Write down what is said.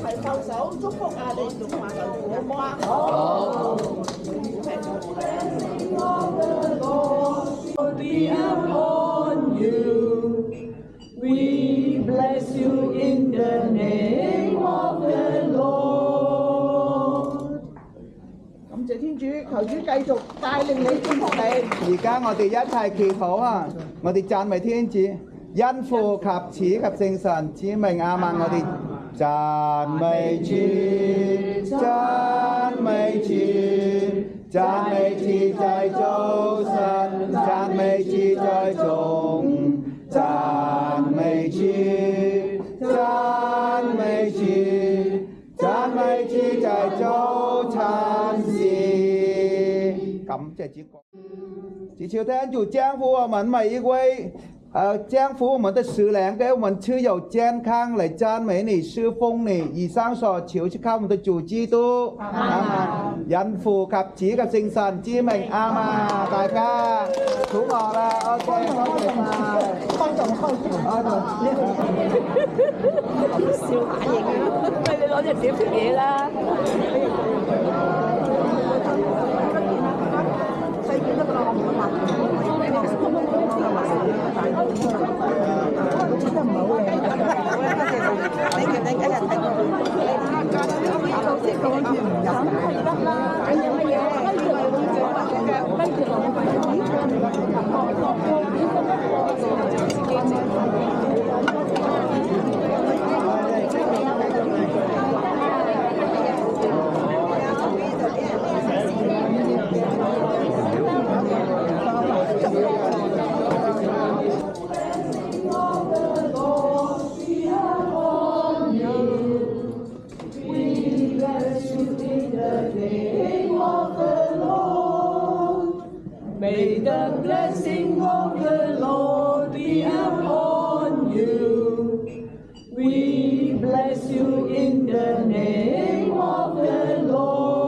齊叩手祝福啊！你總話就好唔好啊？Be upon you. We bless you in the name of the Lord. 感謝天主，求主繼續帶領你祝福你。而家我哋一齊祈禱啊！我哋讚美天主，因父及子及聖神之名阿們，我哋讚美主，讚美主，讚美主在早晨，讚美主在中，讚美主，讚美主，讚美主在早晨時。感謝主，祈求天主降福我們每一位，降福我們的食糧，給我們吃有健康來讚美你、侍奉你。以上所求是靠我們的主基督。阿們。因父及子及聖神之名，阿們。大家肚餓啦 ，OK， 多謝晒。笑反應啊！喂，你攞隻碟食嘢啦。細件得㗎啦，我唔會拍。真係唔係好靚。你一日睇過？好似講住唔飲係得啦。你飲乜嘢？跟住落去。May the blessing of the Lord be upon you. We bless you in the name of the Lord.